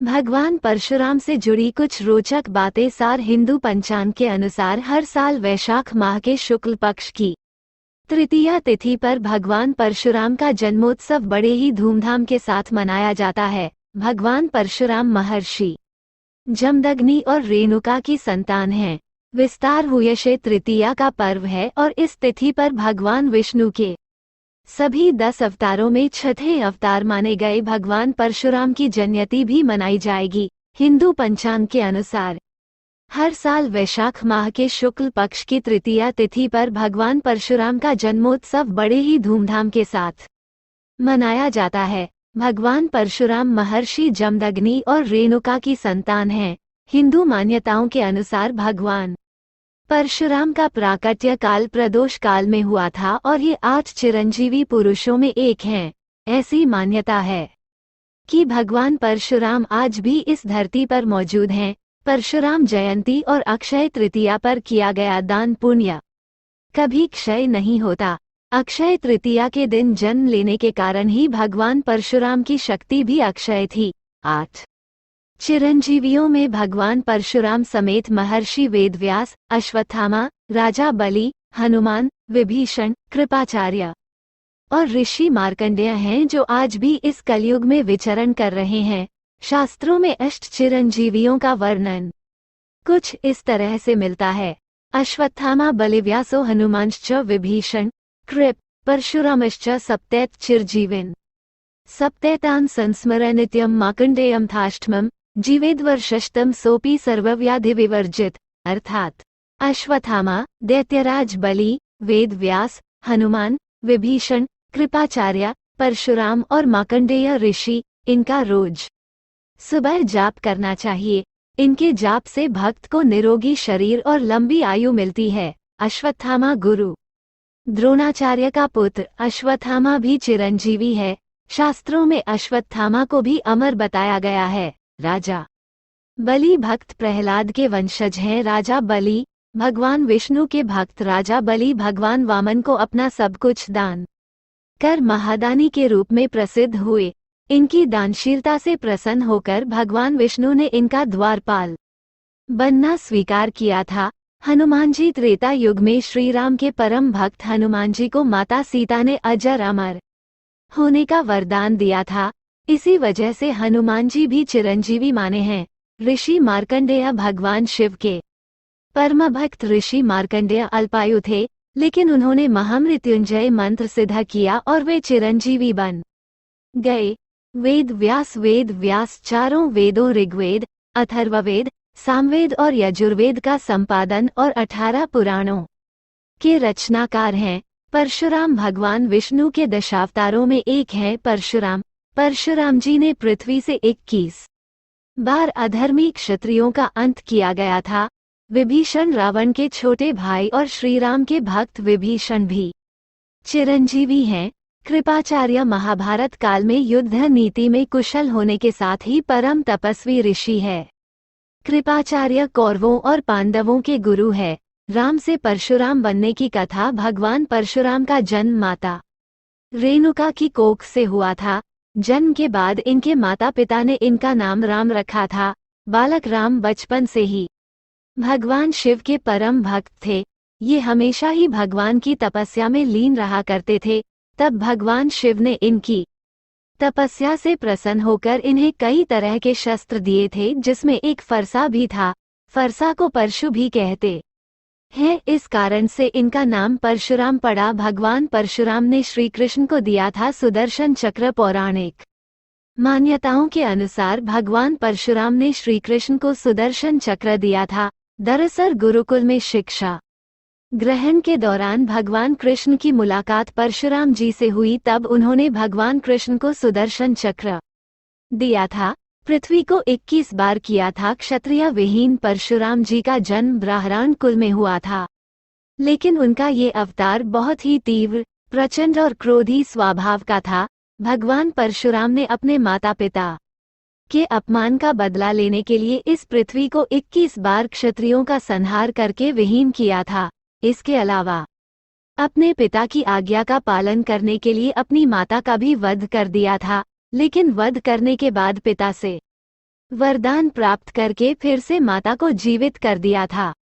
भगवान परशुराम से जुड़ी कुछ रोचक बातें। सार हिंदू पंचांग के अनुसार हर साल वैशाख माह के शुक्ल पक्ष की तृतीया तिथि पर भगवान परशुराम का जन्मोत्सव बड़े ही धूमधाम के साथ मनाया जाता है। भगवान परशुराम महर्षि जमदग्नि और रेणुका की संतान हैं। विस्तार हुयशे तृतीया का पर्व है और इस तिथि पर भगवान विष्णु के सभी 10 अवतारों में छठे अवतार माने गए भगवान परशुराम की जन्यति भी मनाई जाएगी। हिंदू पंचांग के अनुसार हर साल वैशाख माह के शुक्ल पक्ष की तृतीया तिथि पर भगवान परशुराम का जन्मोत्सव बड़े ही धूमधाम के साथ मनाया जाता है। भगवान परशुराम महर्षि जमदग्नि और रेणुका की संतान हैं। हिंदू मान्यताओं के अनुसार भगवान परशुराम का प्राकट्य काल प्रदोष काल में हुआ था और ये 8 चिरंजीवी पुरुषों में एक हैं। ऐसी मान्यता है कि भगवान परशुराम आज भी इस धरती पर मौजूद हैं। परशुराम जयंती और अक्षय तृतीया पर किया गया दान पुण्य कभी क्षय नहीं होता। अक्षय तृतीया के दिन जन्म लेने के कारण ही भगवान परशुराम की शक्ति भी अक्षय थी। 8 चिरंजीवियों में भगवान परशुराम समेत महर्षि वेदव्यास, अश्वत्थामा, राजा बलि, हनुमान, विभीषण, कृपाचार्य और ऋषि मार्कंडेय हैं जो आज भी इस कलयुग में विचरण कर रहे हैं। शास्त्रों में अष्ट चिरंजीवियों का वर्णन कुछ इस तरह से मिलता है। अश्वत्थामा बलिव्यासो हनुमांश्च विभीषण कृप परशुरामश्च सप्तैत चिरजीविन सप्तैतान् संस्मर नित्यं मार्कंडेयं थाष्टमं जीवेद्वर्षष्टम सोपी सर्वव्याधि विवर्जित। अर्थात अश्वत्थामा, दैत्यराज बलि, वेद व्यास, हनुमान, विभीषण, कृपाचार्य, परशुराम और मार्कंडेय ऋषि, इनका रोज सुबह जाप करना चाहिए। इनके जाप से भक्त को निरोगी शरीर और लंबी आयु मिलती है। अश्वत्थामा गुरु द्रोणाचार्य का पुत्र अश्वत्थामा भी चिरंजीवी है। शास्त्रों में अश्वत्थामा को भी अमर बताया गया है। राजा बलि भक्त प्रहलाद के वंशज हैं। राजा बलि भगवान विष्णु के भक्त राजा बलि भगवान वामन को अपना सब कुछ दान कर महादानी के रूप में प्रसिद्ध हुए। इनकी दानशीलता से प्रसन्न होकर भगवान विष्णु ने इनका द्वारपाल बनना स्वीकार किया था। हनुमान जी त्रेता युग में श्री राम के परम भक्त हनुमान जी को माता सीता ने अजर अमर होने का वरदान दिया था। इसी वजह से हनुमान जी भी चिरंजीवी माने हैं। ऋषि मार्कंडेय भगवान शिव के परम भक्त ऋषि मार्कंडेय अल्पायु थे, लेकिन उन्होंने महामृत्युंजय मंत्र सिद्ध किया और वे चिरंजीवी बन गए। वेद व्यास चारों वेदों ऋग्वेद, अथर्ववेद, सामवेद और यजुर्वेद का संपादन और 18 पुराणों के रचनाकार हैं। परशुराम भगवान विष्णु के दशावतारों में एक हैं। परशुराम जी ने पृथ्वी से 21 बार अधर्मी क्षत्रियों का अंत किया गया था। विभीषण रावण के छोटे भाई और श्रीराम के भक्त विभीषण भी चिरंजीवी हैं। कृपाचार्य महाभारत काल में युद्ध नीति में कुशल होने के साथ ही परम तपस्वी ऋषि है। कृपाचार्य कौरवों और पांडवों के गुरु है। राम से परशुराम बनने की कथा भगवान परशुराम का जन्म माता रेणुका की कोख से हुआ था। जन्म के बाद इनके माता पिता ने इनका नाम राम रखा था। बालक राम बचपन से ही भगवान शिव के परम भक्त थे। ये हमेशा ही भगवान की तपस्या में लीन रहा करते थे। तब भगवान शिव ने इनकी तपस्या से प्रसन्न होकर इन्हें कई तरह के शस्त्र दिए थे, जिसमें एक फरसा भी था। फरसा को परशु भी कहते हैं। इस कारण से इनका नाम परशुराम पड़ा। भगवान परशुराम ने श्री कृष्ण को दिया था सुदर्शन चक्र। पौराणिक मान्यताओं के अनुसार भगवान परशुराम ने श्री कृष्ण को सुदर्शन चक्र दिया था। दरअसल गुरुकुल में शिक्षा ग्रहण के दौरान भगवान कृष्ण की मुलाकात परशुराम जी से हुई। तब उन्होंने भगवान कृष्ण को सुदर्शन चक्र दिया था। पृथ्वी को 21 बार किया था। क्षत्रिय विहीन परशुराम जी का जन्म ब्राह्मण कुल में हुआ था, लेकिन उनका ये अवतार बहुत ही तीव्र, प्रचंड और क्रोधी स्वभाव का था। भगवान परशुराम ने अपने माता पिता के अपमान का बदला लेने के लिए इस पृथ्वी को 21 बार क्षत्रियों का संहार करके विहीन किया था। इसके अलावा अपने पिता की आज्ञा का पालन करने के लिए अपनी माता का भी वध कर दिया था। लेकिन वध करने के बाद पिता से वरदान प्राप्त करके फिर से माता को जीवित कर दिया था।